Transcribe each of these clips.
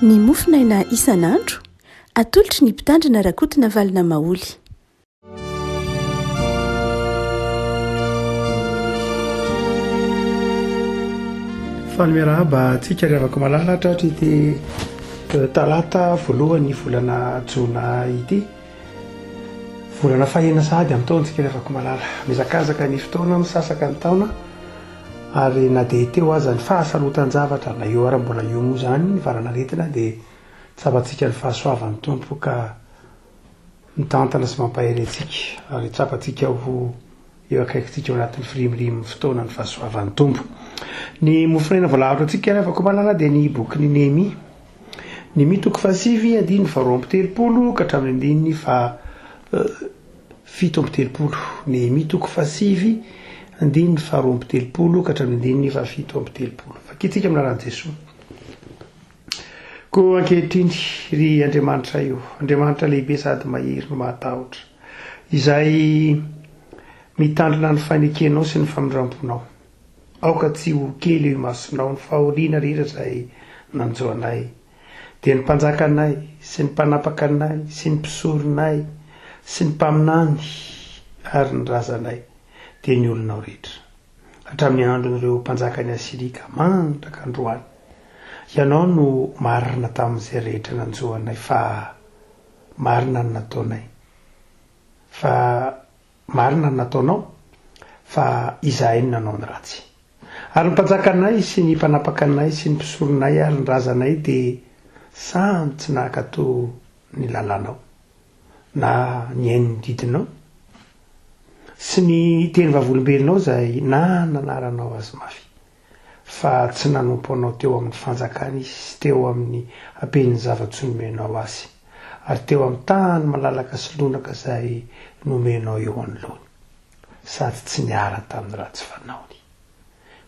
Ny mofinaina isan'andro atolotry ny mpitandrina rakotina valina maoly. Falmerahaba tsika revako malalatra ity talata voalohany volana jona ity, volana fahena sady amin'ny taona tsika revako malala, mizakazaka ny fotoana misasaka ny taona ary na dia teo aza ny fahasarotan-javatra na eo ary mbola eo moa zany ny varanaretina dia tsapantsika ny fahasoavan'ny tompo ka mitantana sy mampahery antsika ary tsapantsika ho eo akaikitsika eo anatin'ny firimirimy fotoana ny fahasoavan'ny tompo. Ny mofinaina voalahatra antsika revako malala dia ny boky ny Néhémie toko fahasivy andiny faharoa amby telopolo ka hatramin'ny andiny fito amby telopolo. Néhémie toko fahasivy andiny faharoa amby telopolo ka hatramin'ny andiny fahafito amby telopolo. Fakitsika amin'ny anaran'i Jesosy. Ko ankehitriny ry Andriamanitra io, Andriamanitra lehibe sady mahery no mahatahotra, izay mitandrina ny fanekenao sy ny famindramponao. Aoka tsy ho kely eo masonao ny fahoriana rehetra izay nanjoanay, dia ny mpanjaka anay sy ny mpanapaka anay sy ny mpisoronay sy ny mpaminany ary ny razanay dia ny olonao rehetra. Hatramin'ny andron'ireo mpanjaka ny Asirika mandraka androany, ianao no marina tamin'izay rehetra nanjoanay, fa marina ny nataonay, fa marina ny nataonao, fa izahay ny nanao ny ratsy. Ary ny mpanjaka anay sy ny mpanapaka anay sy ny mpisoronay ary ny razanay dia samy tsy nahakato ny lalanao na ny ain'ny didinao sy ny teny vavolombelonao izay na nanaranao azy mafy, fa tsy nanompo anao teo amin'ny fanjakana izy sy teo amin'ny ampen'ny zava-tsy nomenao azy, ary teo amin'ny tany malalaka sy lonaka izay nomenao eo anoloany, sady tsy niara tamin'ny ratsy fanaony.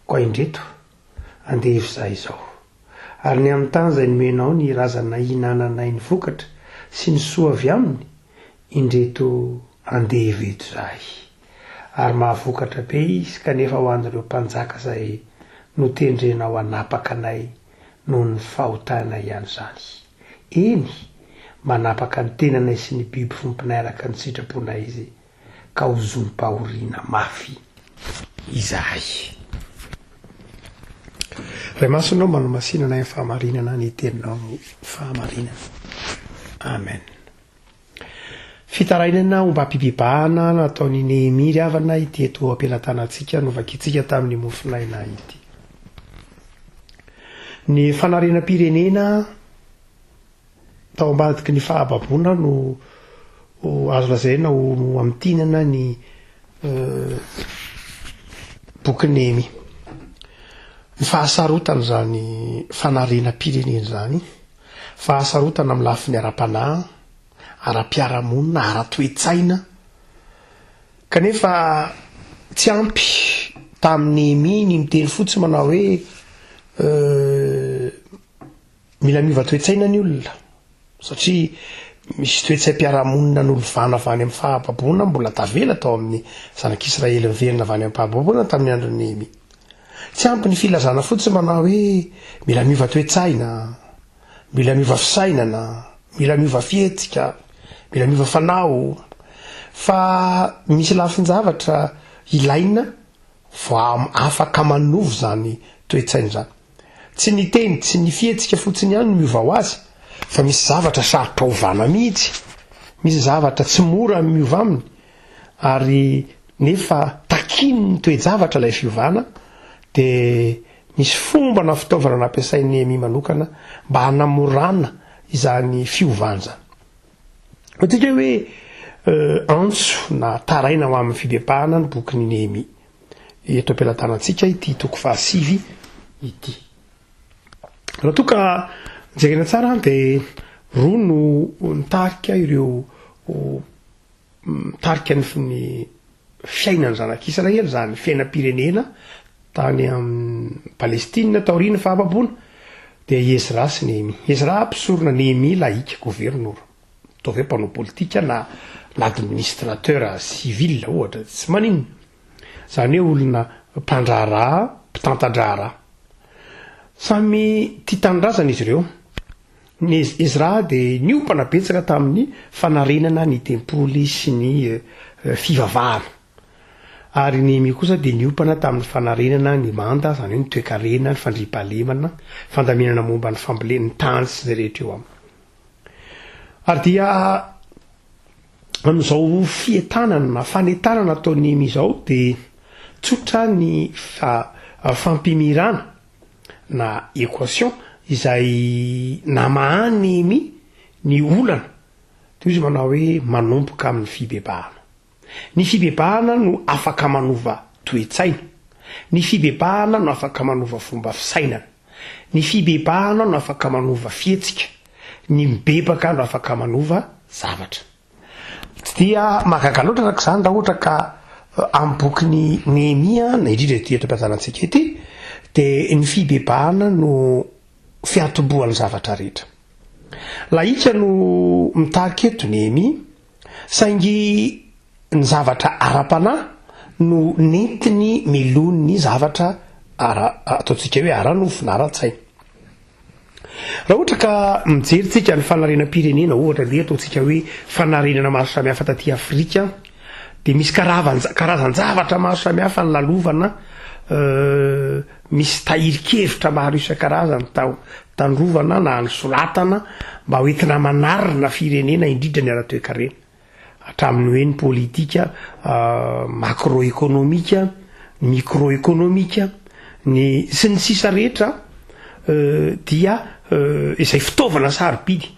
Koa indreto andevo izahay izao, ary ny amin'ny tany izay nomenao ny razana hinananay ny vokatra sy ny soa avy aminy, indreto andevo eto izahay, ary mahavokatra be izy kanefa ho an'ireo mpanjaka izay notendrenao hanapaka anay noho ny fahotanay ihany izany. Eny, manapaka ny tenanay sy ny biby fomponay araka ny sitraponay izy, ka ho zonim-pahoriana mafy izahay. Ray masonao manomasinana ny fahamarinana ny teninao fahamarinana. Amen. Fitarainana omba mpibibahana nataon'ny Néhémie ry havana ity eto ampelantanantsika no vakitsika tamin'ny mofinaina ity. Ny fanarenam-pirenena tao ambadiky ny fahababona no azo lazaina ho amtinana ny boky Néhémie. Ny fahasarotana zany fanarenam-pirenena zany, fahasarotana amin'ny lafiny ara-panahy, ara-piarahamonina, ara-toetsaina, kanefa tsy ampy tamin'ny Néhémie ny miteny fotsiny manao hoe mila miova toetsaina ny olona, satria misy toetsam-piarahamonina n'olo vana avy any amin'ny fahababona mbola tavela tao amin'ny zanak'Israely miverina avy any amin'ny fahababona tamin'ny andron'ny Néhémie. Tsy ampy ny filazana fotsiny manao hoe mila miova toetsaina, mila miova fisainana, mila miova fihetsika, mila miova fanao, fa misy lafin-javatra ilaina vao afaka manovo zany toetsaina zany. Tsy ny teny, tsy ny fihetsika fotsiny ihany no miova ho azy, fa misy zavatra sarotra ovana mihitsy, misy zavatra tsy mora miova aminy, ary nefa takiny ny toe-javatra ilay fiovana, dia misy fomba na fitaovana nampiasain'ny Néhémie manokana mba hanamorana izany fiovana zany. Ohatsika hoe antso na taraina ho amin'ny fibebahana ny bokin'ny Néhémie. Eto ampelantanantsika ity toko fahasivy ity. Raha toa ka jerena tsara dia roa no nitarika ireo tarika ny fiainany zanak'Israely zany fiainam-pirenena tany amin'ny Palestina taoriana fahababona, dia Ezra sy Néhémie. Ezra mpisorona, Néhémie laïque gouverneur, atao hoe mpanao politika na l'administrateur civil ohatra, tsy maninona. Zany hoe olona mpandraharaha, mpitantandraharaha. Samy tia tanindrazana izy ireo, ny Ezra dia niompana betsaka tamin'ny fanarenana ny tempoly sy ny fivavahana. Ary Néhémie kosa dia niompana tamin'ny fanarenana ny manda, zany hoe ny toe-karena, ny fandriam-pahalemana, fandaminana momba ny fambolena, ny tany sy izay rehetra eo aminy. Ary dia amin'izao fientanana na fanentanana atao Néhémie izao dia tsotra ny fampimirana na équation izay namahany Néhémie ny olana dia izy manao hoe manomboka amin'ny fibebahana. Ny fibebahana no afaka manova toe-tsaina, ny fibebahana no afaka manova fomba fisainana, ny fibebahana no afaka manova fihetsika, ny mibebaka no afaka manova zavatra. Tsy dia mahagaga loatra araka izany raha ohatra ka amin'ny bokin'ny Néhémie na indrindra ity eto-piazanantsika ity dia ny fibebahana no fiantombohan'ny zavatra rehetra. Lahitra no mitahaka eto Néhémie, saingy ny zavatra ara-panahy no nentiny milony ny zavatra ataontsika hoe ara-nofo na ara-tsaina. Raha ohatra ka mijeritsika ny fanarenam-pirenena ohatra dia ataontsika hoe fanarenana maro samihafa taty Afrika dia misy karazan-javatra maro samihafa ny lalovana, misy tahirikevitra maro isan-karazany tandrovana na ny soratana mba hoentina manarina firenena indrindra ny ara-toe-karena hatramin'ny hoe ny politika macroéconomika, microéconomika, ny sy ny sisa rehetra dia izay fitaovana sarobidy.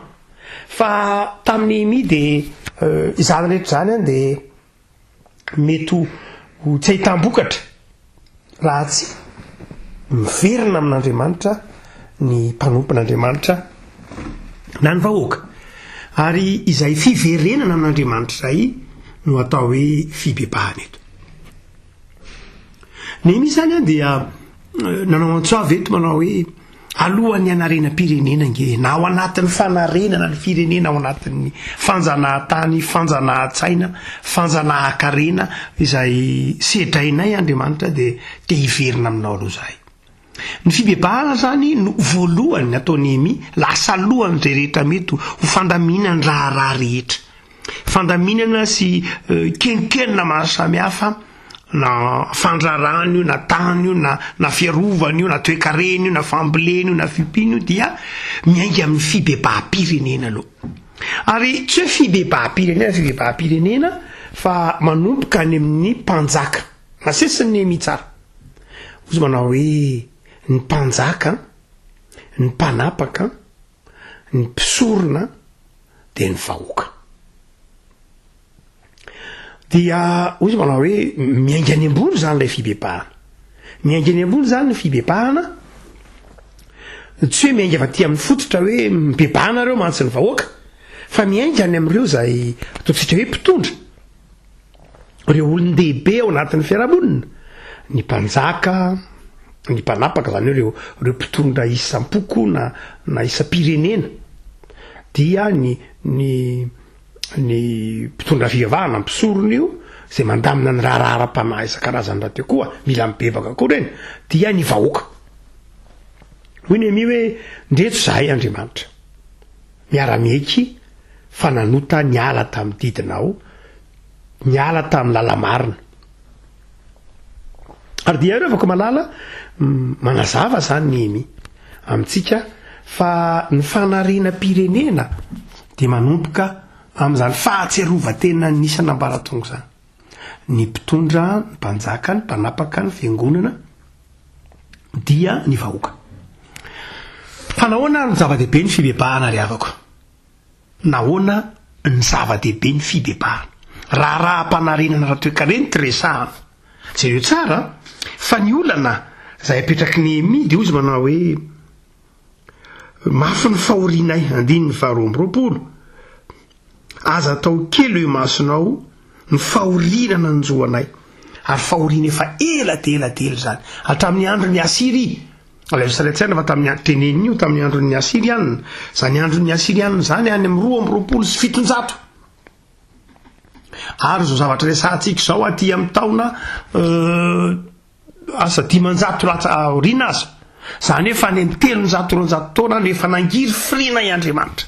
Fa tamin'ny Néhémie dia izany rehetra zany dia mety ho tsy ahitambokatra raha tsy miverina amin'Andriamanitra ny mpanompon'Andriamanitra na ny vahoaka. Ary izay fiverenana amin'Andriamanitra izay no atao hoe fibebahana eto. Néhémie zany dia nanao antsoavy eto manao hoe alohan'ny anarenam-pirenena nge na ao anatin'ny fanarenana ny firenena, ao anatin'ny fanjanahan-tany, fanjanahan-tsaina, fanjanahan-karena izay sedrainay Andriamanitra dia te hiverina aminao aloha zahay. Ny fibebahana zany no voalohany atao Néhémie, lasa lohany rehetra mety ho fandaminana raha rehetra, fandaminana sy kenkenina maro samihafa, na fandrarana io, na tany io, na fiarovana io, na toe-karena io, na fambolena io, na fipina io dia miainga amin'ny fibebaham-pirenena aloha. Ary tsy hoe fibebaham-pirenena fa manomboka any amin'ny mpanjaka. Nasesiny Néhémie tsara. Ozy manao hoe ny mpanjaka, ny mpanapaka, ny mpisorona dia ny vahoaka. Dia ozy manao hoe miainga any ambony zany ilay fibebahana. Miainga any ambony zany ny fibebahana, tsy hoe miainga fa ty amin'ny fototra hoe mibebahana reo mantsy ny vahoaka, fa miainga any amin'ireo izay ataontsika hoe mpitondra, ireo olon-dehibe ao anatin'ny fiarahamonina, ny mpanjaka, ny mpanapaka zany ireo mpitondra isam-poko na isam-pirenena, dia ny mpitondra fivavahana mpisorona io izay mandamina ny raharahara-panahy isan-karazany raha teo koa mila mibebaka koa reny, dia ny vahoaka. Hoy Néhémie hoe ndreto zahay Andriamanitra miara-mieky fa nanota niala tamin'ny didinao, niala tamin'ny lala-marina. Ary dia ireo afaka malala manazava zany Néhémie amintsika fa ny fanarenam-pirenena dia manomboka amin'izany fahatserovan-tena nisy anambaratongo zany. Ny mpitondra, ny mpanjaka, ny mpanapaka, ny fiangonana dia ny vahoaka. Fa nahoana ny zava-dehibe ny fibebahana ry havako? Nahoana ny zava-dehibe ny fibebahana? Raha-manarenana raha-toe-karena tiresahana. Jereo tsara fa ny olana izay apetraky Néhémie dia ozy manao hoe mafy ny fahorinay, 2:20. Aza atao kely io masonao ny fahorinana anjoanay, ary fahorina efa ela dia zany hatramin'ny andron'ny Asiria. Ilay saritsaina fa tamin'ny andro teneniny io tamin'ny andron'ny Asiriana. Zany andron'ny Asiriana zany any amin'ny 2:700. Ary zao zavatra resantsika izao aty amin'ny taona asa 500 lasa aoriana aza zany efa ny 300 taona nefa nangiry firina i Andriamanitra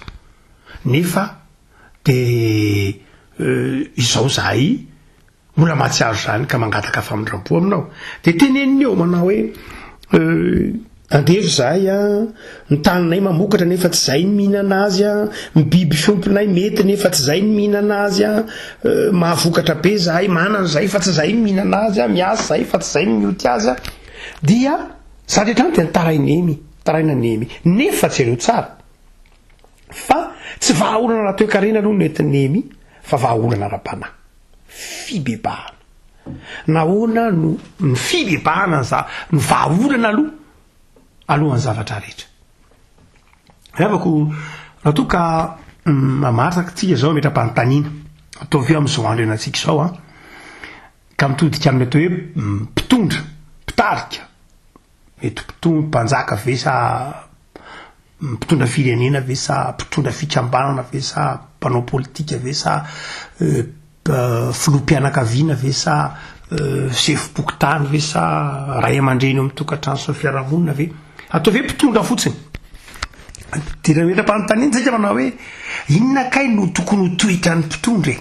nefa de izao zahay mbola mahatsiaro zany ka mangataka famindram-po aminao de teneniny eo manao hoe andefy zahay ny taninay mamokatra nefa tsy zay ny mihinana azy mibiby fiompinay mety nefa tsy zay ny mihinana azy mahavokatra be zahay manana zay fa tsy zay ny mihinana azy miasa zay fa tsy zay ny mioty azy dia zarehetra dia taraina nemy nefa tsy ireo tsara fa tsy vahaolana raha toe-karena aloha nety nemy fa vahaolana ra-panahy fibebahana nahoana no ny fibebahana no vahaolana alohan'ny zavatra rehetra afako raha toa ka mamaraka tsika zao metra-panontaniana ataovy eo amin'izao andro ianantsika zao ka mitodika amin'ny atao hoe mpitondra mpitarika mety mpanjaka ve sa mpitondra firenena ve sa mpitondra fikambanana ve sa mpanao politika ve sa filoam-pianakaviana ve sa sefim-pokotany ve sa ray aman-dreny eo amin'ny tokantrano sy ny fiarahamonina ve atao ve mpitondra fotsiny dia metra-panontaniana tsika manao hoe inona kay no tokony ho toetra ny mpitondra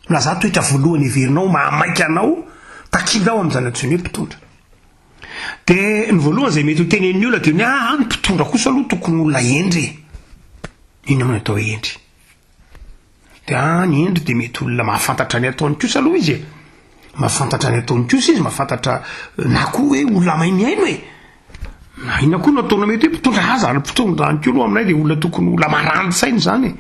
na za toetra voalohany heverinao mahamaika anao takinao amin'izany antsoiny hoe mpitondra dia ny voalohany zay mety ho tenen'ny olona dia ny mpitondra kosa aloha tokony olona endry ino amin'ny atao endry dia ny endry dia mety olona mahafantatra ny ataony kosa aloha izy mahafantatra ny ataony kosa izy mahafantatra na koa hoe olona mahay miaino na ina koa no ataona mety hoe mpitondra azy ary mpitondra any koa aloha aminay dia olona tokony olona marandry-sainy zany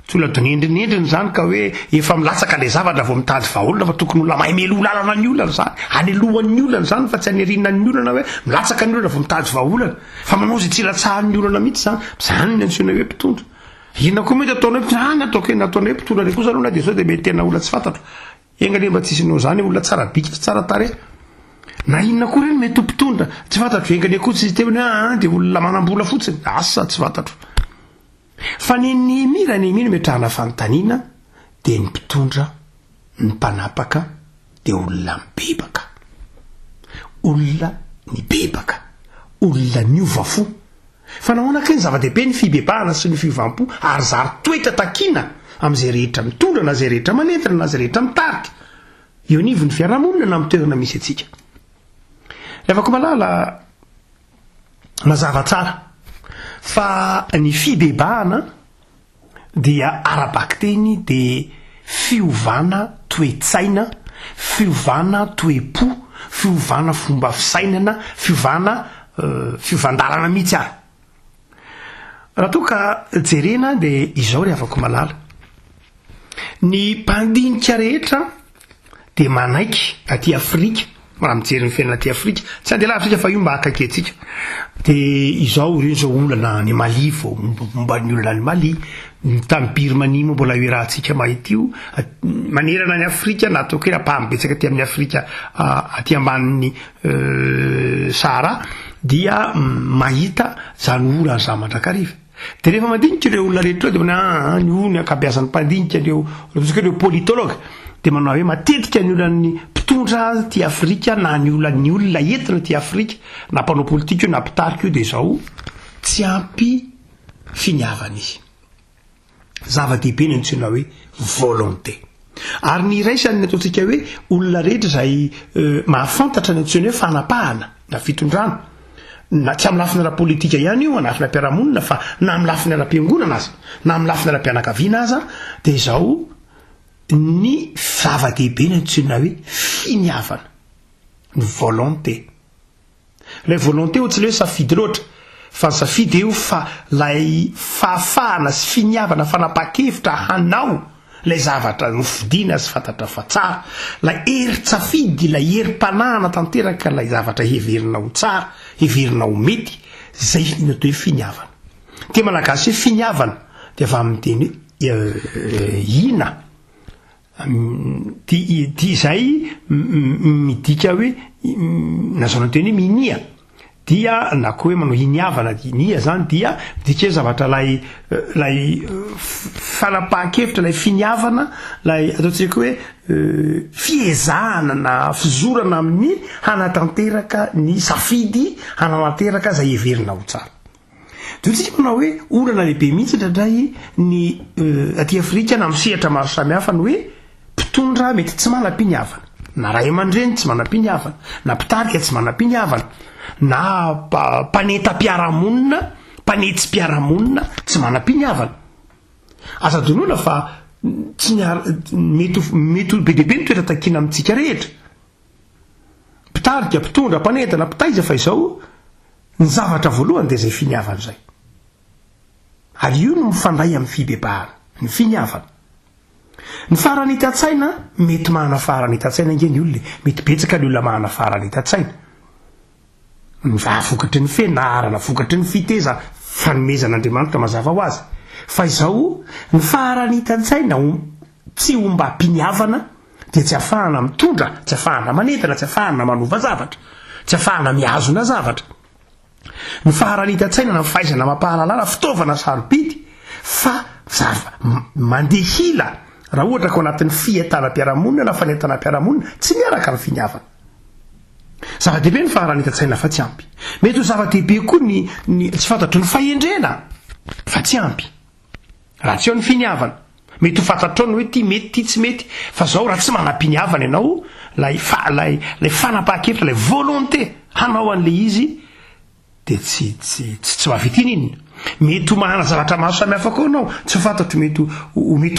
tsy olona donendrinendriny zany ka hoe efa milatsaka le zavatra vao mitady vahaolona fa tokony olona mahay melo lalana ny olana zany anelohan'ny olana zany fa tsy anerinana ny olana hoe milatsaka ny olana vao mitady vahaolana fa manao zay tsy latsahan'ny olana mihitsy zany ny antsoina hoe mpitondra ina koa mety ataona hoe ataoko nataona hoe mpitondra le kosa aloha na dia sao dia mety tena olona tsy fantatro engale mba tsisy nao zany olona tsara bikitra tsara tare na inona koa reny mety ho mpitondra tsy fantatro engale koa tsy teviny hoe dia olona manam-bola fotsiny asa tsy fantatro fa ny raha no metrahana fanontaniana dia ny mpitondra ny mpanapaka dia olona mibebaka olona ny bebaka olona ny ovafo fa nahoana ka ny zava-dehibe ny fibebahana sy ny fiovampo ary zary toetra takiana amin'izay rehetra mitondra na zay rehetra manentana na zay rehetra mitarika eo anivo ny fiarahamonina na mitoerana misy atsika rehefa koa malala mazava tsara fa ny fibebahana dia ara-bakteny dia fiovana toe-tsaina fiovana toe-po fiovana fomba fisainana fiovandalana mihitsy ary raha toa ka jerena dia izao ry afako malala ny mpandinika rehetra dia manaiky aty Afrika raha mijery ny fiainana aty Afrika tsy andeha lavitra fa io mba akaiky antsika dia izao ireny zao olana ny Mali vao momba ny olana ny Mali tamin'ny Birmanie moa mbola ioerantsika mahita io manerana ny Afrika na ataoko hoe raha-pahamibetsaka aty amin'ny Afrika aty ambanin'ny Sahara dia mahita zany olana zany mandrakariva dia rehefa mandinika ireo olona rehetra dia mana ny akabeazan'ny mpandinika ireo politologue dia manao hoe matetika ny olany mpitondra ty Afrika na ny olona entina ty Afrika na mpanao politika io na mpitarika io dia izao tsy ampy finiavana izy zava-dehibe ny antsoina hoe volonté ary ny raisany ataontsika hoe olona rehetra zay mahafantatra ny antsoina hoe fanapahana na fitondrana na tsy amin'ny lafiny ara-politika ihany io anafina mpiarahamonina fa na amin'ny lafiny ara-piangonana aza na amin'ny lafiny ara-pianakaviana aza dia izao ny zava-dehibe ny antsoina hoe finiavana ny volonté ilay volonté tsy le hoe safidy loatra fa ny safidy eo fa lay fahafahana sy finiavana fanapa-kevitra hanao lay zavatra nofidiana sy fantatra fa tsara lay hery-tsafidy lay herim-panahana tanteraka lay zavatra heverinao tsara heverinao mety zay natao hoe finiavana dia malagasy hoe finiavana dia avy amin'ny teny hoe ina dia izay midika hoe nazao nateny hoe minia dia na koa hoe manao iniavana nia zany dia midika hoe zavatra lay fanapahan-kevitra lay finiavana lay ataontsika hoe fiezahana na fizorana amin'ny hanatanteraka ny safidy hanatanteraka zay everina ho tsara. De tsika manao hoe olana lehibe mihitsy indray ny aty Afrika na misehatra maro samihafa ny hoe mpitondra mety tsy manam-piniavana, na ray aman-dreny tsy manam-piniavana, na mpitarika tsy manam-piniavana, na mpaneta-piarahamonina, mpanetsy-piarahamonina tsy manam-piniavana. Aza donona fa tsy mety be dehibe ny toetra takina amintsika rehetra. Mpitarika, mpitondra, mpanetana, mpitaiza fa izao ny zavatra voalohany dia izay finiavana izay. Ary io no mifandray amin'ny fibebahana, ny finiavana. Ny farany hitan-tsaina mety mahana farany hitan-tsaina ingeny olona, mety betsaka ny olona mahana farany hitan-tsaina. Vokatry ny fianarana, vokatry ny fiteza, fanomezan'Andriamanitra mazava ho azy. Fa izao ny farany hitan-tsaina tsy ombam-piniavana dia tsy ahafahana mitondra, tsy ahafahana manentana, tsy ahafahana manova zavatra, tsy ahafahana miazona zavatra. Ny farany hitan-tsaina na fahaizana mampahalalana fitaovana sarobidy fa mandehila raha ohatra ka anatin'ny fientanam-piarahamonina na fanentanam-piarahamonina tsy miaraka amin'ny finiavana. Zava-dehibe ny farany hitan-tsaina fa tsy ampy. Mety ho zava-dehibe koa ny tsy fantatro ny fahendrena fa tsy ampy. Raha tsy eo ny finiavana, mety ho fantatrao ny hoe ty mety ty tsy mety, fa zao raha tsy manam-piniavana ianao lay fanapahan-kevitra, lay volonté hanao an'le izy dia tsy mahavitiny inona. Mety ho mahana zavatra maro samihafa koa anao, tsy ho fantatro mety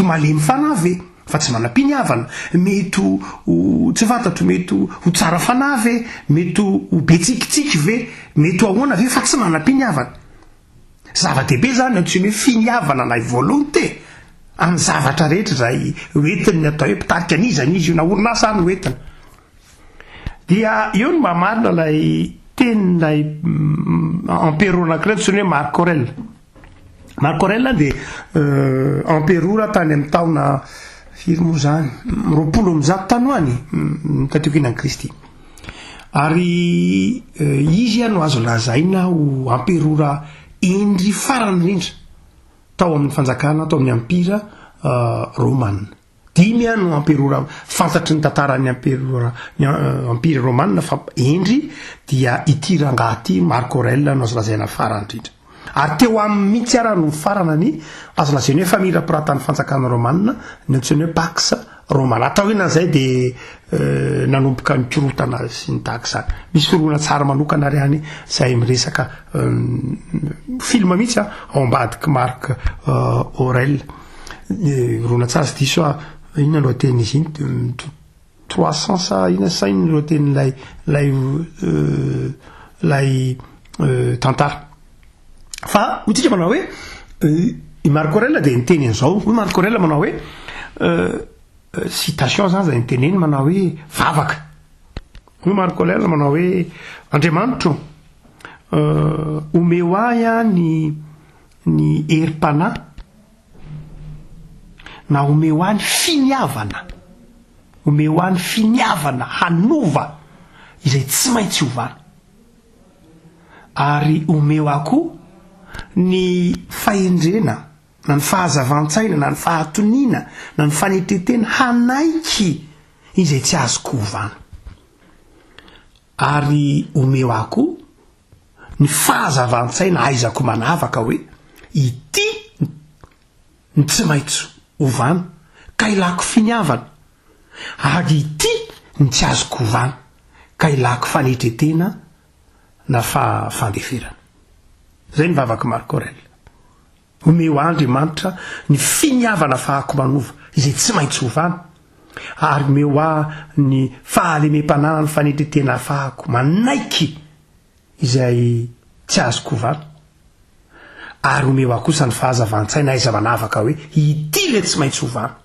ho malemy fanavy fa tsy manam-piniavana, mety ho tsy fantatro mety ho tsara fanavy, mety ho betsikitsiky ve, mety ho ahoana ve fa tsy manam-piniavana. Zava-dehibe zany antsoina hoe finiavana na volonté amin'ny zavatra rehetra zay hoentiny atao hoe mpitarika an'izany izy io na orinasa any hoentina. Dia eo no mamarina lay tenin'ilay empereur anankiray antsoina hoe Marc Aurèle. Marc Aurèle dia empereur tany amin'ny taona firy moa zany 20 tany any tateokinan'i Kristy. Ary izy no azo lazaina ho empereur indry farany rindra tao amin'ny fanjakana tao amin'ny ampira romana. 5 no empereur fantatry ny tantaran'ny ampira romana fa indry dia ity rangahy Marc Aurèle no azo lazaina farany rindra. Ary teo amin'ny mihitsy ara no farana ny azo lazaina hoe famille piratany fanjakana romana ny antsoina hoe Pax Romana. Atao inona zay dia nanomboka ny korotana sy ny tahaka izany. Misy foroana tsara manokana ary any izay miresaka film mihitsy ao ambadiky Marc Aurèle. Rona tsara sy diso inona no teny izy iny 300 sa inona sa iny no teny lay tantara. Fa hotsika manao hoe Marc Aurèle dia niteny an'izao. Marc Aurèle manao hoe citation zany zay niteneny manao hoe vavaka. Marc Aurèle manao hoe Andriamanitro omeo ahy ny herim-panahy na omeo ahy ny finiavana, omeo ahy ny finiavana hanova izay tsy maintsy ovana, ary omeo ahy koa ny fahendrena na ny fahazavan-tsaina na ny fahatoniana na ny fanetretena hanaiky izay tsy azoko ovana, ary omeo ahy koa ny fahazavan-tsaina aizako manavaka hoe ity ny tsy maintsy ovana ka ilako finiavana, ary ity ny tsy azoko ovana ka ilako fanetretena na fandeferana. Zay ny vavaka Marc Aurèle. Omeo Andriamanitra ny finiavana fahako manova izay tsy maintsy ovana, ary omeo ahy ny fahalemem-panahy ny fanetretena fahako manaiky izay tsy azoko ovana, ary omeo ahy kosa ny fahazavan-tsaina aiza manavaka hoe ity le tsy maintsy ovana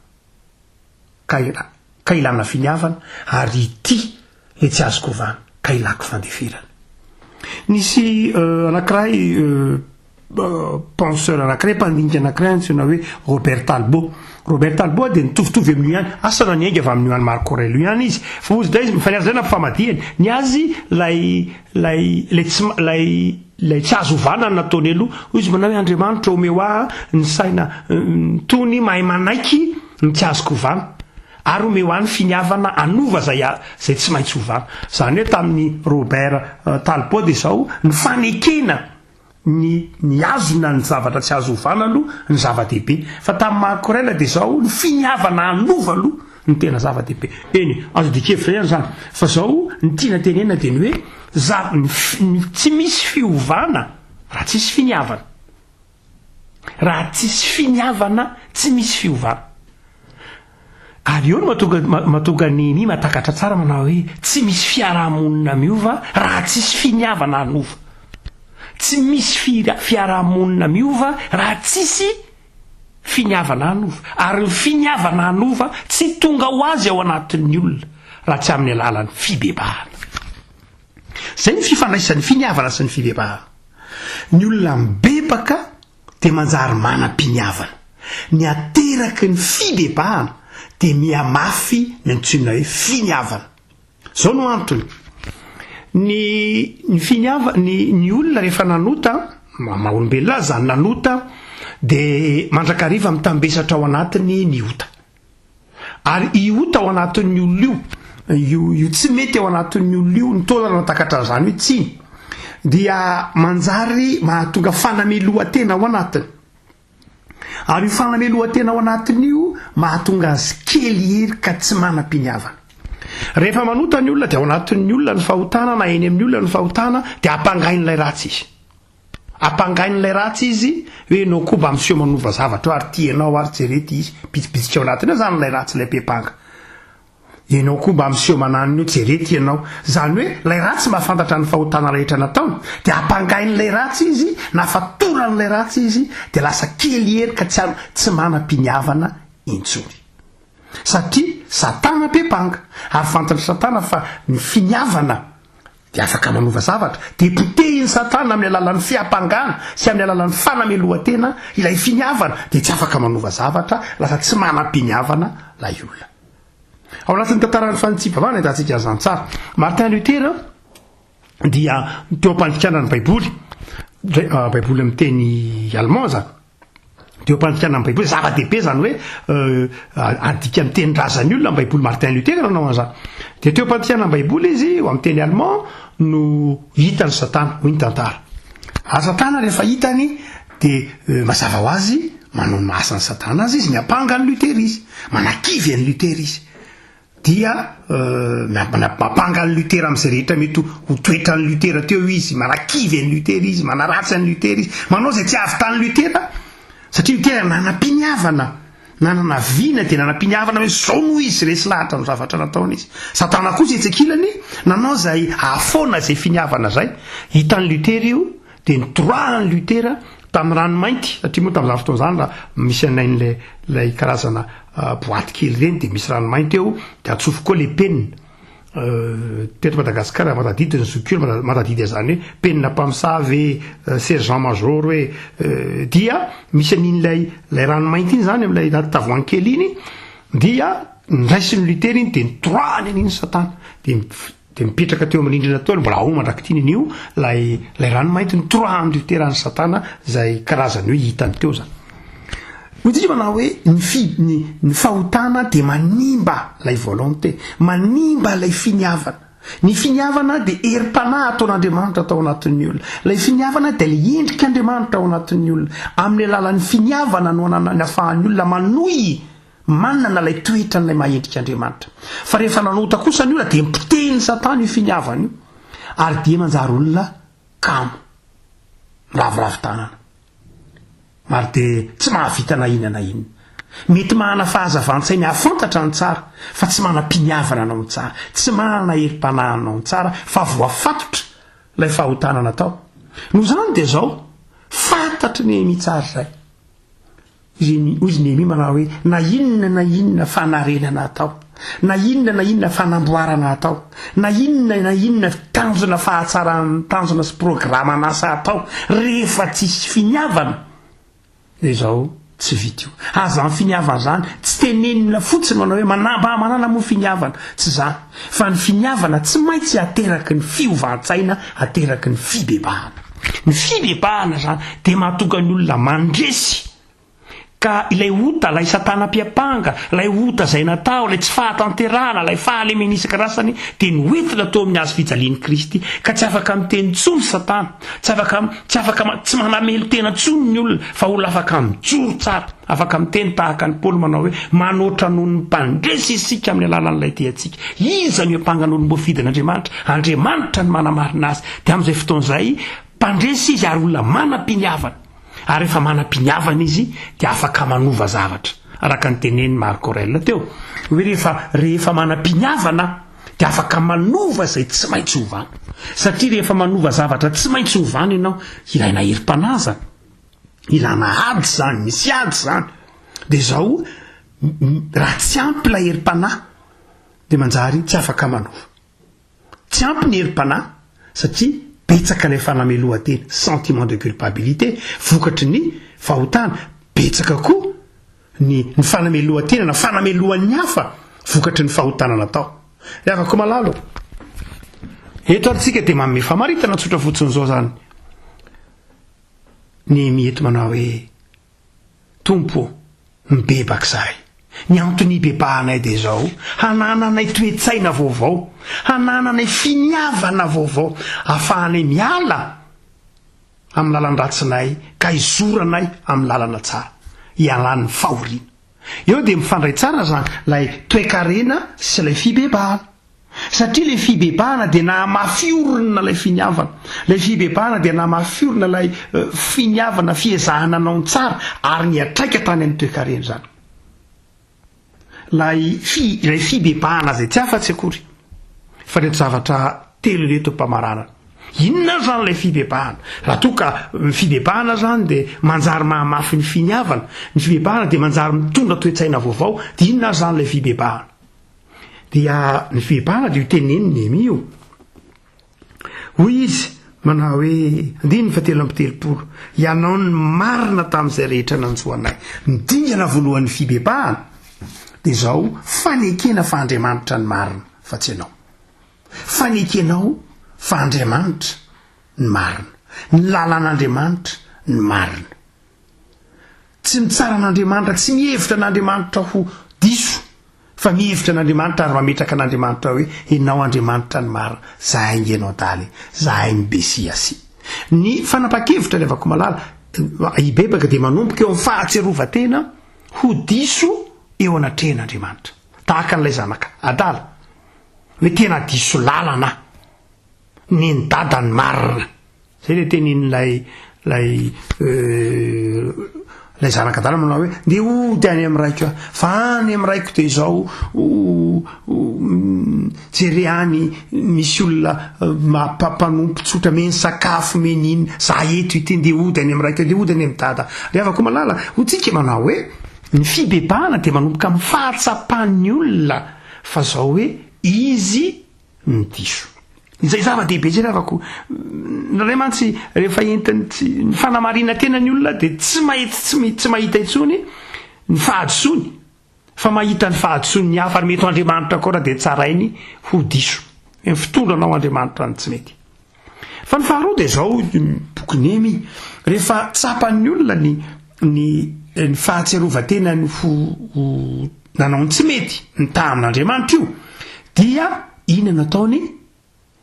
ka ilana finiavana, ary ity le tsy azoko ovana ka ilako fandeferana. Nisy anankiray penseur anankiray mpandinika anankiray antsoina hoe Robert Talbot dia nitovitovy amin'io ihany asana ny ainga avy amin'io any Marc Aurèle ihany izy fa ozy da izy mifaniary zay na mpifamadihany ny azy lay tsy azo vanana nataony aloha izy manao hoe Andriamanitra omeo aho ny saina tony mahay manaiky ny tsy azoko vana ary omeo aho ny finiavana anova zay tsy maintsy hovana zany hoe tamin'ny Robert Talbot dia zao ny fanekena ny azona ny zavatra tsy azo hovana aloha ny zava-dehibe fa tamin'ny Marc Aurèle dia zao ny finiavana anova aloha ny tena zava-dehibe eny azo dikevitra ihany zany fa zao ny tiana tenena dia ny hoe tsy misy fiovana raha tsisy finiavana raha tsisy finiavana tsy misy fiovana ary eo no mahatonga ny mahatakatra tsara manao hoe tsy misy fiarahamonina miova raha tsisy finiavana anova tsy misy fiarahamonina miova raha tsisy finiavana anova ary ny finiavana anova tsy tonga ho azy ao anatin'ny olona raha tsy amin'ny alalan'ny fibebahana zay ny fifandraisan'ny finiavana sy ny fibebahana ny olona mibebaka dia manjary manam-piniavana ny ateraky ny fibebahana dia miamafy ny antsoina hoe finiavana zao no antony ny olona rehefa nanota maha-olombelona zany nanota dia mandrakariva mitambesatra ao anatiny ny ota ary iota ao anatin'ny olona io tsy mety ao anatin'ny olona io ny taonana natakatra zany hoe tsiny dia manjary mahatonga fanamelohan-tena ao anatiny ary io fanamelohan-tena ao anatin'io mahatonga azy kely hery ka tsy manam-piniavana rehefa manota ny olona dia ao anatin'ny olona ny fahotana na eny amin'ny olona ny fahotana dia ampangain'ilay ratsy izy ampangain'ilay ratsy izy hoe nao koa mba miseho manova zavatra ary tianao ary jerety izy pitsipitsika ao anatiny eo zany ilay ratsy ilay pepanga ianao koa mba miseho mananiny eo jerety ianao zany hoe lay ratsy mahafantatra ny fahotana rehetra nataony dia ampangain'ilay ratsy izy na fatoran'ilay ratsy izy dia lasa kely hery ka tsy manam-piniavana intsony satria satana pepanga ary fantatra satana fa ny finiavana dia afaka manova zavatra dia potehiny satana amin'ny alalan'ny fiampangana sy amin'ny alalan'ny fanamelohan-tena ilay finiavana dia tsy afaka manova zavatra lasa tsy manam-piniavana lay olona ao anatin'ny tantaran'ny fanitsipavana hitantsika zany tsara Martin Luther dia teo ampandikana ny baiboly amin'ny teny allemand zany teo ampandikana ny baiboly zava-dehibe zany hoe adika amin'ny teny razany olona ny baiboly Martin Luther nanao an'izany dia teo ampandikana ny baiboly izy amin'ny teny allemand no hitany satana hoy ny tantara ary satana rehefa hitany dia mazava ho azy manao ny masany satana azy izy miapanga ny Luther izy manakivy any Luther izy dia mampanga ny Luther amin'izay rehetra mety ho toetra ny Luther teo izy manakivy any Luther izy manaratsy any Luther izy manao zay tsy avy tany Luther satria Luther nanam-piniavana nanana vina dia nanam-piniavana hoe zao no izy resy lahatra no zavatra nataony izy satana kosa etsekilany nanao zay ahafoana zay finiavana zay hitan'ny Luther io dia nitroahany Luther tamin'ny ranomainty satria moa tamin'izany fotoana zany misy anain'lay karazana boaty kely reny dia misy ranomainty eo dia atsofoka koa le penina teto Madagasikara matadidy ny zokura matadidy zany hoe penina mpamosavy sergent major hoe dia misy anin'lay ranomainty iny zany amin'ilay tavoangy kely iny dia niraisin'ny Luther iny dia nitroahany an'iny satana dia mipetraka teo amin'ny rindrina teo mbola ao mandrakitiny an'io lay ranomainty nitroahany Luther any satana zay karazany hoe hitany teo zany Ohatry manao hoe ny fahotana dia manimba lay volonté manimba lay finiavana ny finiavana dia herim-panahy ataon'Andriamanitra atao anatin'ny olona lay finiavana dia ilay endrik'Andriamanitra ao anatin'ny olona amin'ny alalan'ny finiavana no ny ahafahan'ny olona manohy manana lay toetra n'ilay mahendrik'Andriamanitra fa rehefa nanota kosa ny olona dia mipotehiny satana io finiavana io ary dia manjary olona kamo ravoravo tanana ary dia tsy mahavita na inona mety manana fahazavantsainy hafantatra ny tsara fa tsy manam-piniavana anao ny tsara tsy manana herim-panahy anao ny tsara fa voafatotra ilay fahotana natao no zany dia zao fantatry Nehemia tsara zay izy Nehemia manao hoe na inona fanarenana atao na inona fanamboarana atao na inona tanjona fahatsarantanjona sy programa nasa atao rehefa tsisy finiavana de zao tsy vita io aza ny finiavana zany tsy tenenina fotsiny manao hoe manana moa finiavana tsy zany fa ny finiavana tsy maintsy ateraky ny fiovantsaina ateraky ny fibebahana zany de mahatonga ny olona mandresy ka ilay ota lay satanam-piapanga lay ota zay natao lay tsy fahatanterahana lay fahalemenisaka rasany de noentina tao amin'ny azo fijalian'i Kristy ka tsy afaka miteny tsony satana tsy afaka tsy manamelo tena tsony ny olona fa olona afaka mijoro tsara afaka miteny tahaka ny Paoly manao hoe manoatra noho ny mpandresy isika amin'ny alalan'ilay teatsika iza ny ampangan'olo Andriamanitra ny manamarina azy de amin'izay fotoan'izay mpandresy izy ary olona manam-piniavana ary rehefa manam-piniavana izy de afaka manova zavatra araka ny teneny Marc Aurèle teo hoe rehefa manam-piniavana de afaka manova zay tsy maintsy hovana satria rehefa manova zavatra tsy maintsy hovana ianao ilaina herim-panahy ilana ady zany misy ady zany de zao raha tsy ampy la herim-panahy de manjary tsy afaka manova tsy ampy ny herim-panahy satria betsaka ilay fanamelohan-tena sentiment de culpabilité vokatry ny fahotana betsaka koa ny fanamelohan-tena na fanamelohan'ny hafa vokatry ny fahotana natao afaka malalo eto atsika de manome famaritana tsotra fotsiny zao zany ny mieto manao hoe tompo mibebaka zahay ny antony bebahanay de zao hanananay toetsaina vaovao hanananay finiavana vaovao ahafahanay miala amin'ny lalan-dratsinay ka izoranay amin'ny lalana tsara hialan'ny fahoriana eo de mifandray tsara zany lay toe-karena sy lay fibebahana satria lay fibebahana de nahamafiorina lay finiavana lay fibebahana de nahamafiorina lay finiavana fiezahana anao tsara ary ny atraika tany amin'ny toe-karena zany lay fibebahana zay tsy afa-tsy akory fa reto zavatra telo reto mpamarana inona zany lay fibebahana raha toa ka ny fibebahana zany de manjary mahamafy ny finiavana ny fibebahana de manjary mitondra toe-tsaina vaovao de inona zany lay fibebahana dia ny fibebahana de io teneny Néhémie hoy izy manao hoe 9:7 ianao ny marina tamin'izay rehetra nanjoanay midingana voalohan'ny fibebahana de zao fanekena fa Andriamanitra ny marina fa tsy ianao fanekenao fa Andriamanitra ny marina ny lalan'Andriamanitra ny marina tsy mitsara an'Andriamanitra tsy mihevitra an'Andriamanitra ho diso fa mihevitra an'Andriamanitra ary mametraka an'Andriamanitra hoe ianao Andriamanitra ny marina zahay ingenao daly zahay mibesiasy ny fanapa-kevitra le avako malala ibebaka de manomboka eo amin'ny fahatserovatena ho diso eo anatrehan'Andriamanitra tahaka n'ilay zanaka adala hoe tena diso lalana ny dadany marina zay le tenin'lay zanaka adala manao hoe de ody any amin'ny raiko fa any amin'ny raiko de zao jere any misy olona mampampanompo tsotra meny sakafo meniny za eto iteny de ody any amin'ny raiko de ody any amin'ny dada re avako malala hotsika manao hoe ny fibebahana de manomboka amin'ny fahatsapan'ny olona fa zao hoe izy ny diso izay zava-dehibe zay afako ray mantsy rehefa entiny ny fanamarina tena ny olona de tsy mahita itsony ny fahadisony fa mahita ny fahadisony ny hafa ary mety Andriamanitra koa raha de tsarainy ho diso ny fitondranao Andriamanitra ny tsy mety fa ny faharoa de zao boky Néhémie rehefa tsapan'ny olona ny fahatserovatena ny nanao ny tsy mety ny taha amin'Andriamanitra io dia ina nataony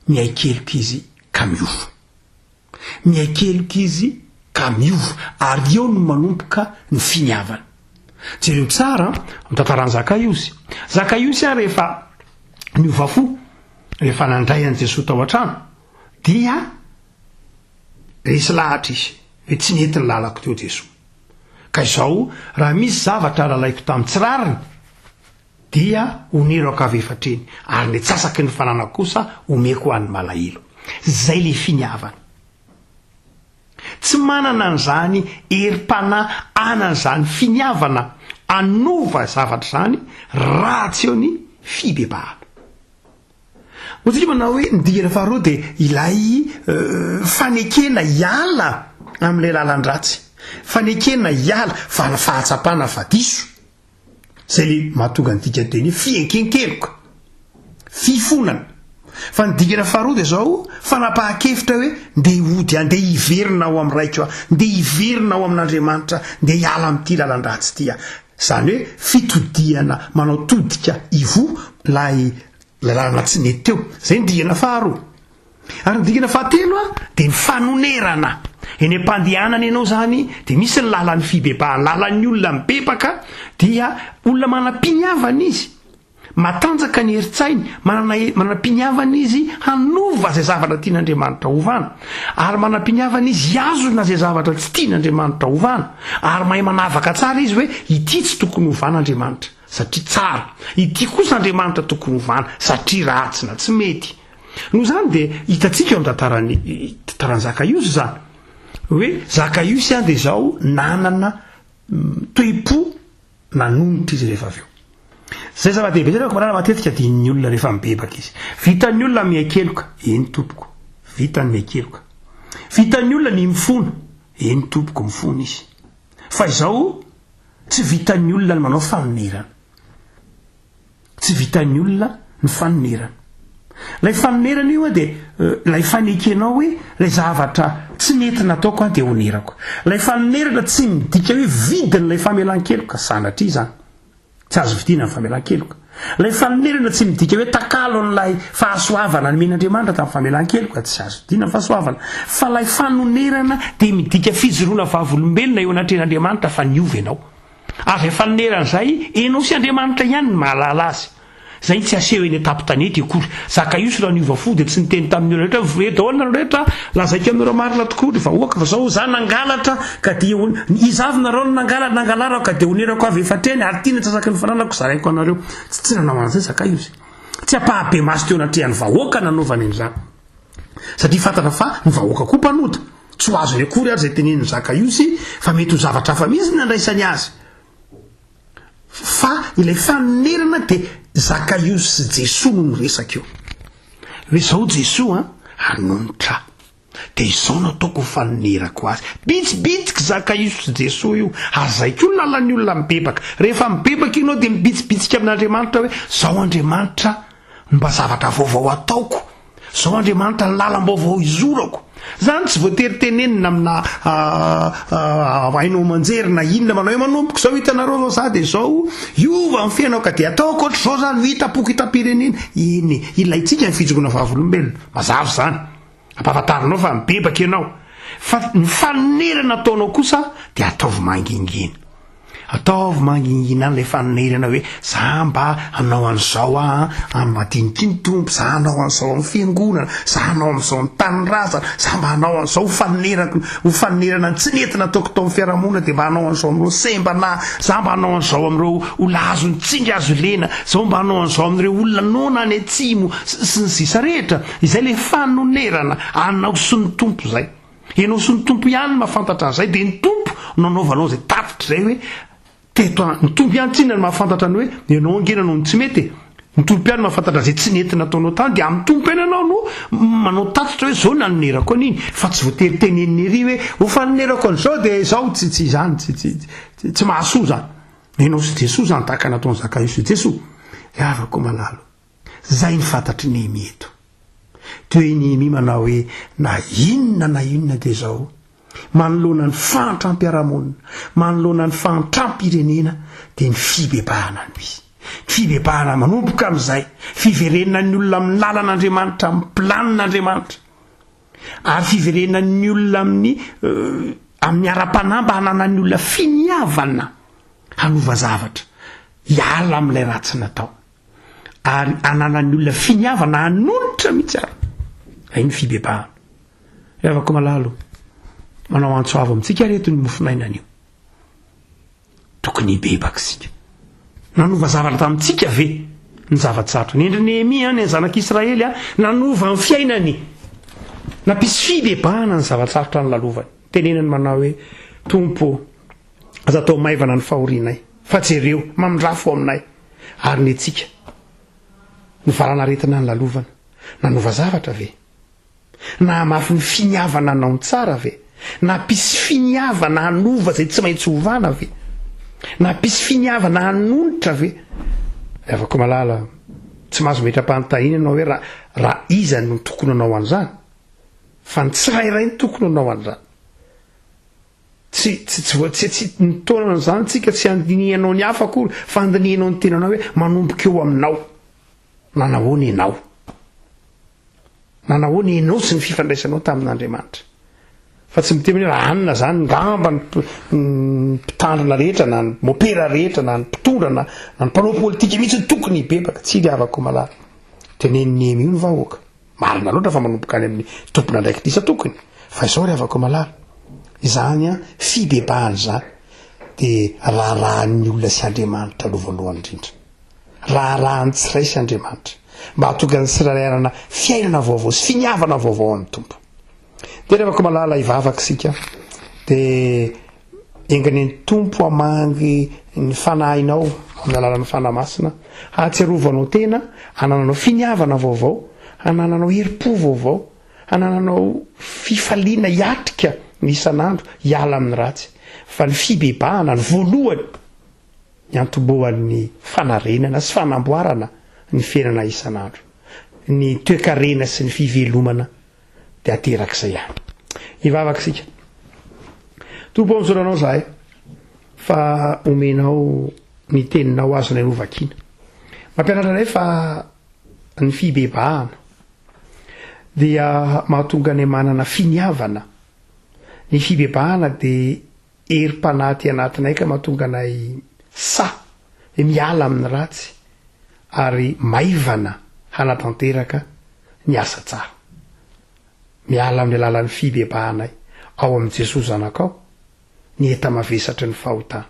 miaikeloka izy ka miova miaikeloka izy ka miova ary eo no manomboka ny finiavana jereo tsara mitantarany Zakaiosy rehefa niova fo rehefa nandray an' Jesosy tao an-trano dia resy lahatra izy hoe tsy nety ny lalako teo Jesosy ka izao raha misy zavatra lalaiko tamin'ny tsirariny dia onerako avy efatreny ary le tsasaky ny fanana kosa omeko ho an'ny malahelo zay le finiavana tsy manana an'izany herim-panahy anan'izany finiavana anova zavatra zany raha tsy eo ny fibebahana. Ohatsika manao hoe nidikana faharoa dia ilay fanekena hiala amin'ilay lalan-dratsy, fanekena hiala fahatsapana vadiso zay le mahatonga nydika teny fienkenkeloka, fifonana. Fa nidikana faharoa dia zao fanapahan-kevitra hoe ndeha ody andeha hiverina ao amin'ny raiko ndeha hiverina ao amin'Andriamanitra, ndeha hiala amin'ity lalan-dratsy ity. Zany hoe fitodiana manao todika ivo lay lalana tsy nety teo. Zay nidikana faharoa. Ary nidikana fahatelo dia ny fanonerana. Eny am-pandehanana ianao zany dia misy ny lalan'ny fibebahana, lalan'ny olona mibebaka dia olona manam-piniavana izy, matanjaka ny heritsainy, manam-piniavana izy hanova zay zavatra tian'Andriamanitra hovana, ary manam-piniavana izy hiazona zay zavatra tsy tian'Andriamanitra hovana, ary mahay manavaka tsara izy hoe ity tsy tokony hovan'Andriamanitra satria tsara, ity kosa Andriamanitra tokony hovana satria ratsy na tsy mety. Noho zany dia hitantsika eo amin'ny tantaran'ny Zakaiosy zany hoe Zakaiosy dia zao nanana toe-po nanonitra izy rehefa avy eo. Zay zava-dehibe zay komarana matetika din'ny olona rehefa mibebaka izy. Vitan'ny olona miakeloka, eny tompoko, vitan'ny miakeloka. Vitan'ny olona ny mifona, eny tompoko mifona izy. Fa izao tsy vitan'ny olona ny manao fanonerana. Tsy vitan'ny olona ny fanonerana. Lay fanonerana io dia lay fanekenao hoe lay zavatra tsy nety nataoko dia onerako. Lay fanonerana tsy midika hoe vidiny lay famelan-keloka, sanatria zany. Tsy azo vidiana ny famelan-keloka. Lay fanonerana tsy midika hoe takalo n'lay fahasoavana ny men'Andriamanitra tamin'ny famelan-keloka, tsy azo vidiana ny fahasoavana. Fa lay fanonerana dia midika fijoroana vavolombelona eo anatren'Andriamanitra fa niova ianao. Ary lay fanonerana izay enao sy Andriamanitra ihany ny mahalala azy. Zay tsy aseho eny an-tampon-tanety akory. Zakaiosy raha niova fo dia tsy niteny tamin'ny olona rehetra, veto ahoana nareo rehetra, lazaiko aminareo marina tokoa rehefa oaka fa zao za nangalatra ka dia izavonareo nangalarako ka dia onerako avy efatreny ary tiana tsasaky ny fananako zaraiko anareo. Tsy nanao an'izay Zakaiosy. Tsy apahabe maso teo anatrehan'ny vahoaka nanaovany an'izany. Satria fantatra fa ny vahoaka koa mpanota. Tsy ho azo ny akory ary zay tenenin'ny Zakaiosy fa mety ho zavatra hafa mihitsy nandraisany azy. Fa ilay fanonerana dia Zakaiosy sy Jesosy no resaka eo. Hoe zao Jesosy hanonitra. Dia izao nataoko fanonerako azy. Bitsibitsika Zakaiosy sy Jesosy io. Ary zay koa lalan'ny olona mibebaka. Rehefa mibebaka ianao dia mibitsibitsika amin'Andriamanitra hoe zao Andriamanitra mba zavatra vaovao ataoko. Zao Andriamanitra ny lalam-baovao izorako. Zany tsy voatery tenenina amina hainao manjery na inona manao hoe manompoko zao hitanareo zao dia zao iova amin'ny fiainao ka dia ataoko ohatry zao zany hitapoko hitam-pirenena. Iny ilaitsika ny fijoroana vavolombelona. Mazava zany. Ampahafantarinao fa mibebaka ianao. Fa ny fanonerana ataonao kosa dia ataovy mangingina. Ataovy mangingina an'ilay fanonerana hoe za mba hanao an'izao amin'ny madiniky tompo, za hanao an'izao amin'ny fiangonana, za hanao amin'izao amin'ny tanindrazana, za mba hanao an'izao ho fanonerana ny tsy nety nataoko tao amin'ny fiarahamonina, dia mba hanao an'izao amin'ireo semba na za mba hanao an'izao amin'ireo olona azo ny tsinga azo lena, zao mba hanao an'izao amin'ireo olona nona any atsimo sy ny sisa rehetra. Izay le fanonerana anao sy ny tompo zay. Ianao sy ny tompo ihany mahafantatra an'izay dia ny tompo nanaovanao zay tatitra zay hoe teto ny tompo ihany tsinona ny mahafantatra ny hoe ianao angena no tsy mety. Ny tompo ihany mahafantatra zay tsy nety nataonao tany dia amin'ny tompo ihany ianao no manao tatitra hoe zao nanonerako an'iny. Fa tsy voatery teneniny ery hoe ho fanonerako an'izao dia izao tsy izany tsy mahasoa zany. Ianao sy Jesosy zany tahaka nataon'ny Zakaiosy sy Jesosy. Avako malalo. Zay ny fantatry Néhémie eto. Teo i Néhémie manao hoe na inona dia zao manoloana ny fahantram-piarahamonina, manoloana ny fahantram-pirenena dia ny fibebahana no izy. Fibebahana manomboka amin'izay fiverenana ny olona amin'ny lalan'Andriamanitra, amin'ny planin'Andriamanitra, ary fiverenana ny olona amin'ny ara-panamba hanana ny olona finiavana hanova zavatra hiala amin'ilay ratsy natao, ary hanana ny olona finiavana hanonitra mihitsy ary. Ay ny fibebahana. Avako malalo. Manao antsoavo amintsika reto ny mofinainana io. Tokony hibebaka sika. Nanova zavatra tamintsika ve ny zava-tsarotra. Ny endry Néhémie ny zanak'Israely nanova amin'ny fiainany. Nampisy fibebahana ny zava-tsarotra ny lalovany. Tenenany manao hoe tompo aza atao maivana ny fahorianay. Fa jereo mamindrafo aminay. Ary ny antsika novaranaretina ny lalovana nanova zavatra ve na mafy ny finiavana anao ny tsara ve na pisy finiavana hanova zay tsy maintsy hovana ve na pisy finiavana hanonitra ve afaka malala tsy mahazo metra-panontahina ianao hoe raha izany no tokony anao an'izany fa ny tsirairay ny tokony anao an'izany tsy nitaonana zany tsika tsy andinianao ny hafa akory fa andinianao ny tenanao hoe manomboka eo aminao nanahoana ianao sy ny fifandraisanao tamin'Andriamanitra fa tsy miteny hoe raha anina zany ngamba ny mpitandrina rehetra na ny mopera rehetra na ny mpitondra na ny mpanao politika mihitsy ny tokony hibebaka tsy iliavako malala teneniny io ny vahoaka marina loatra fa manomboka any amin'ny tompona ndraiky disa tokony fa izao ry avako malala izany a fibebahany zany de raharahan'ny olona sy Andriamanitra alovalohany indrindra raharahan'ny tsiray sy Andriamanitra mba hatonga ny tsirairanana fiainana vaovao sy finiavana vaovao amin'ny tompo de rehefa malala ivavaka sika de engany ny tompo amangy ny fanahinao amin'ny alalan'ny fanamasina hatsiarovanao tena hanananao finiavana vaovao hanananao herim-po vaovao hanananao fifaliana hiatrika ny isan'andro hiala amin'ny ratsy fa ny fibebahana ny voalohany ny antoboan'ny fanarenana sy fanamboarana ny fiainana isan'andro ny toe-karena sy ny fivelomana de aterak'izay ihany ivavaka sika tompo am'zoranao zahay fa omenao ny teninao azo nay novakina mampianatra anay fa ny fibebahana dia mahatonga ny manana finiavana ny fibebahana de herim-panaty anatinay ka mahatonga anay miala amin'ny ratsy ary maivana hanatanteraka ny asa tsara miala amin'ny alalan'ny fibebahanay ao amin'i Jesosy zanakao ny eta mavesatry ny fahotana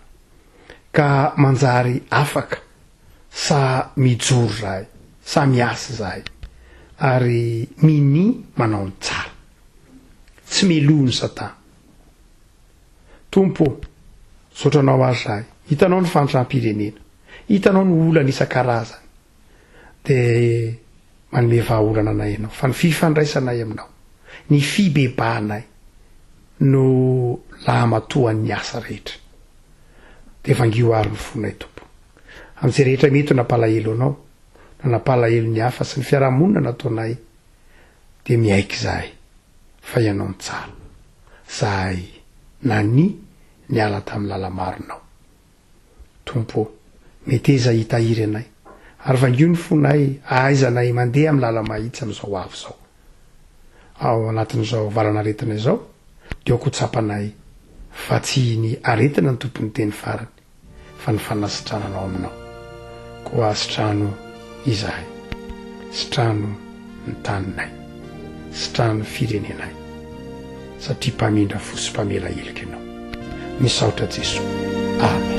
ka manjary afaka sa mijoro zahay sa miasa zahay ary mini manao ny tsara tsy meloha ny satana tompo sotranao azy zahay hitanao ny fandram-pirenena hitanao ny olana isan-karazany de manome vahaolana anay ianao fa ny fifandraisanay aminao ny fibebahanay no lahamatoan'ny asa rehetra de vangioary ny fonay tompo amin'izay rehetra mety napalahelo anao na napalahelo ny hafa sy ny fiarahamonina nataonay de miaiky zahay fa ianao ny tsara zahay nany niala tamin'ny lalamaronao tompo meteza hitahiry anay ary vangio ny fonay ahaizanay mandeha amin'ny lala mahitsy amin'izao avy zao ao anatin'izao varanaretina izao de ako tsapanay fa tsy ny aretina ny tompony teny farany fa ny fanasitrananao aminao koa sitrano izahay sitrano ny taninay sitrano firenenay satria mpamindra fo sy mpamela helika ianao misaotra Jesosy amen.